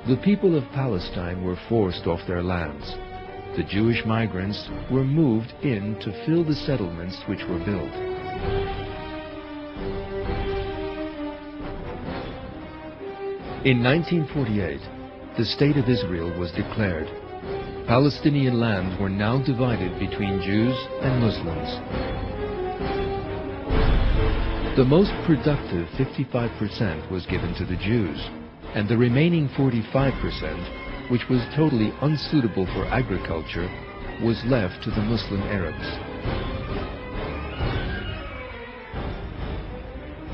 The people of Palestine were forced off their lands. The Jewish migrants were moved in to fill the settlements which were built. In 1948, the State of Israel was declared. Palestinian lands were now divided between Jews and Muslims. The most productive 55% was given to the Jews, and the remaining 45%, which was totally unsuitable for agriculture, was left to the Muslim Arabs.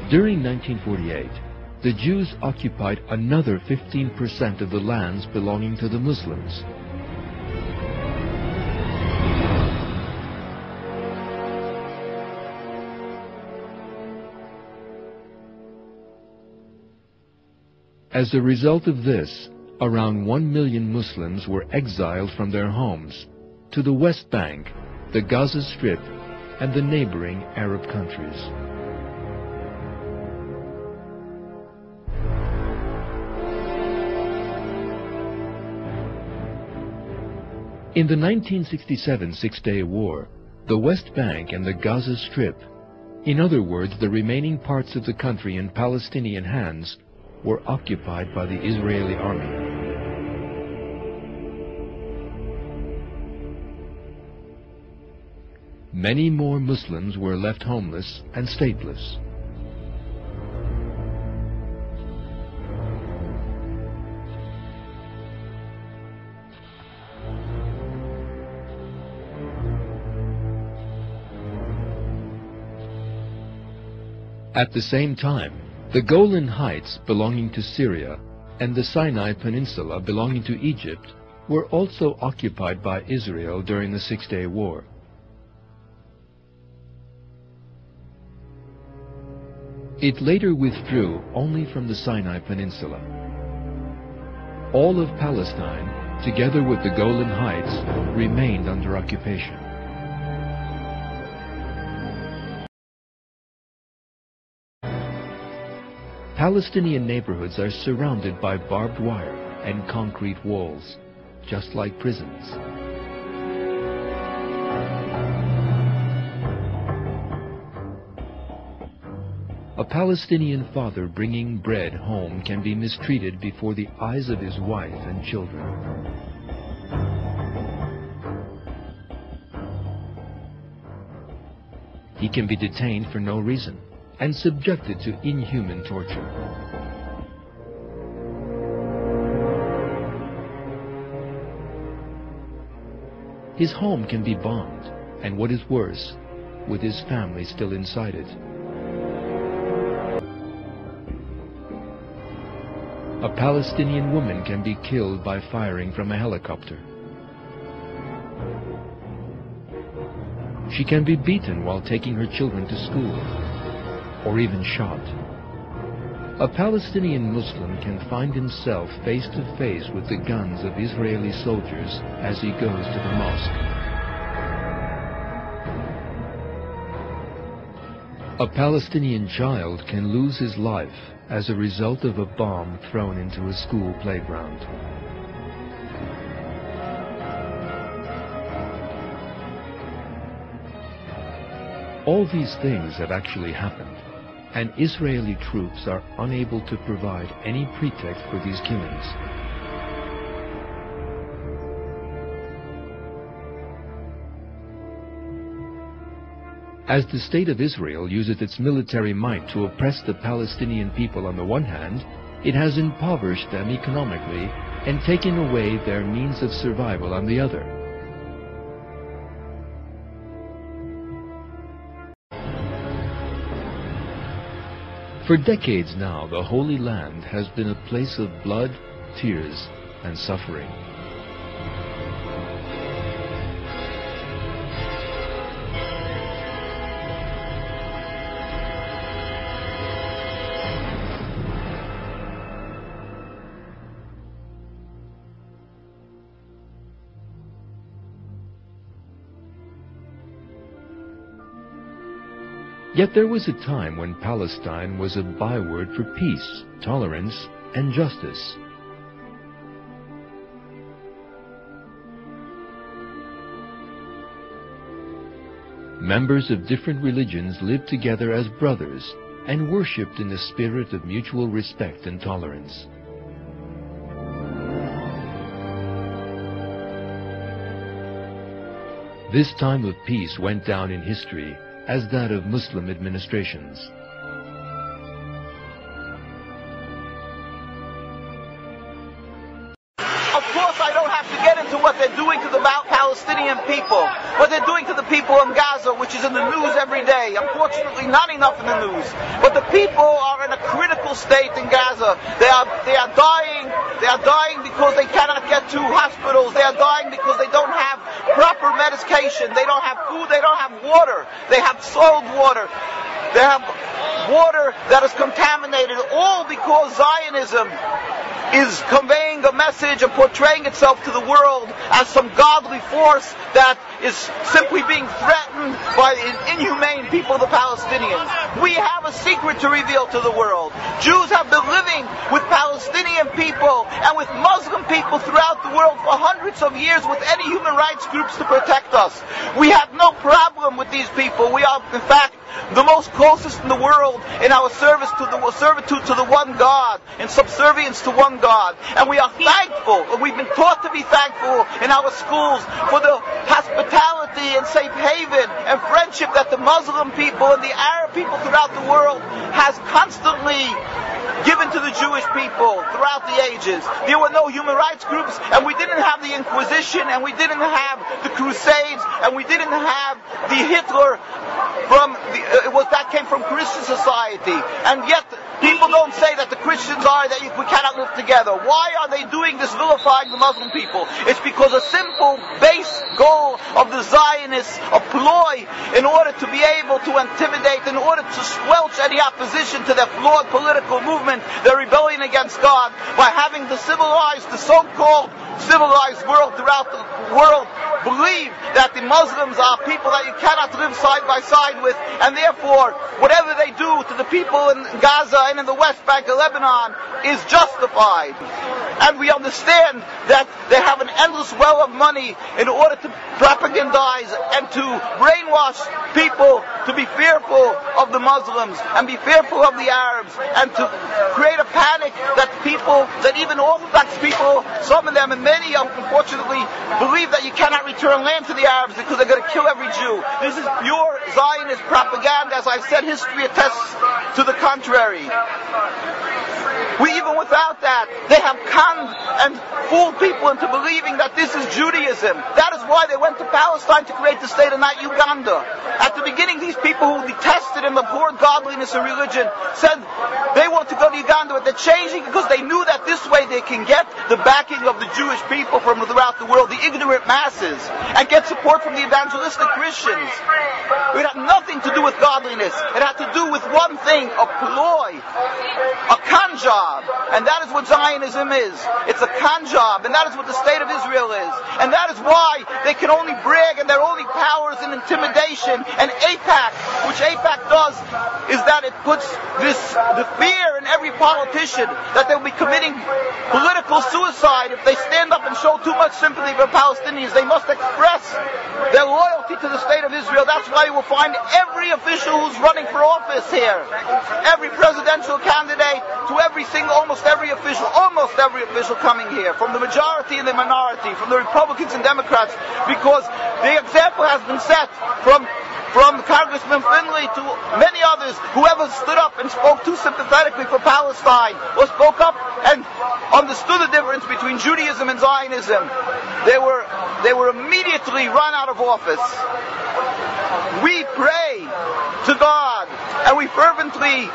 During 1948, the Jews occupied another 15% of the lands belonging to the Muslims. As a result of this, around 1 million Muslims were exiled from their homes to the West Bank, the Gaza Strip, and the neighboring Arab countries. In the 1967 Six-Day War, the West Bank and the Gaza Strip, in other words, the remaining parts of the country in Palestinian hands, were occupied by the Israeli army. Many more Muslims were left homeless and stateless. At the same time, the Golan Heights belonging to Syria and the Sinai Peninsula belonging to Egypt were also occupied by Israel during the Six-Day War. It later withdrew only from the Sinai Peninsula. All of Palestine, together with the Golan Heights, remained under occupation. Palestinian neighborhoods are surrounded by barbed wire and concrete walls, just like prisons. A Palestinian father bringing bread home can be mistreated before the eyes of his wife and children. He can be detained for no reason and subjected to inhuman torture. His home can be bombed, and what is worse, with his family still inside it. A Palestinian woman can be killed by firing from a helicopter. She can be beaten while taking her children to school, or even shot. A Palestinian Muslim can find himself face to face with the guns of Israeli soldiers as he goes to the mosque. A Palestinian child can lose his life as a result of a bomb thrown into a school playground. All these things have actually happened, and Israeli troops are unable to provide any pretext for these killings. As the State of Israel uses its military might to oppress the Palestinian people on the one hand, it has impoverished them economically and taken away their means of survival on the other. For decades now, the Holy Land has been a place of blood, tears, and suffering. Yet there was a time when Palestine was a byword for peace, tolerance, and justice. members of different religions lived together as brothers and worshipped in the spirit of mutual respect and tolerance. This time of peace went down in history as that of Muslim administrations. Of course, I don't have to get into what they're doing to the Palestinian people, what they're doing to the people in Gaza, which is in the news every day. Unfortunately, not enough in the news. But the people are in a critical state in Gaza. They are dying. They are dying because they cannot get to hospitals. They are dying because they don't have proper medication. They don't have food. They don't have water. They have soiled water. They have water that is contaminated, all because Zionism is conveying a message and portraying itself to the world as some godly force that is simply being threatened by inhumane people, the Palestinians. We have a secret to reveal to the world. Jews have been living with Palestinian people and with Muslim people throughout the world for hundreds of years with any human rights groups to protect us. We have no problem with these people. We are, in fact, the most closest in the world in our servitude to the one God, in subservience to one God. And we are thankful, and we've been taught to be thankful in our schools for the hospitality and safe haven and friendship that the Muslim people and the Arab people throughout the world has constantly given to the Jewish people throughout the ages. There were no human rights groups, and we didn't have the Inquisition, and we didn't have the Crusades, and we didn't have the Hitler that came from Christian society. And yet people don't say that the Christians are that we cannot live together. Why are they doing this, vilifying the Muslim people? It's because a simple base goal of the Zionists, a ploy in order to be able to intimidate, in order to squelch any opposition to their flawed political movement, their rebellion against God, by having the so-called civilized world throughout the world believe that the Muslims are people that you cannot live side by side with, and therefore whatever they do to the people in Gaza and in the West Bank of Lebanon is justified. And we understand that they have an endless well of money in order to propagandize and to brainwash people to be fearful of the Muslims and be fearful of the Arabs, and to create a panic that even Orthodox people, some of them and many unfortunately, believe that you cannot return land to the Arabs because they're going to kill every Jew. This is pure Zionist propaganda. As I've said, history attests to the contrary. Even without that, they have conned and fooled people into believing that this is Judaism. That is why they went to Palestine to create the state and not Uganda. At the beginning, these people who detested and abhorred godliness and religion said they want to go to Uganda, but they're changing because they knew that this way they can get the backing of the Jewish people from throughout the world, the ignorant masses, and get support from the evangelistic Christians. It had nothing to do with godliness. It had to do with one thing, a ploy, a con job. And that is what Zionism is. It's a con job, and that is what the state of Israel is. And that is why they can only brag, and their only power is in intimidation. And AIPAC, which AIPAC does, is that it puts the fear in every politician that they'll be committing political suicide if they stand up and show too much sympathy for Palestinians. They must express their loyalty to the state of Israel. That's why you will find every official who's running for office here, every presidential candidate, to almost every official coming here, from the majority and the minority, from the Republicans and Democrats, because the example has been set from Congressman Finley to many others. Whoever stood up and spoke too sympathetically for Palestine, or spoke up and understood the difference between Judaism and Zionism, they were immediately run out of office. We pray to God, and we fervently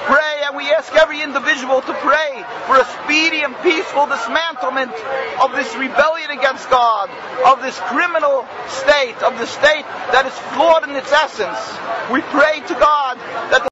pray, and we ask every individual to pray for a speedy and peaceful dismantlement of this rebellion against God, of this criminal state, of the state that is flawed in its essence. We pray to God that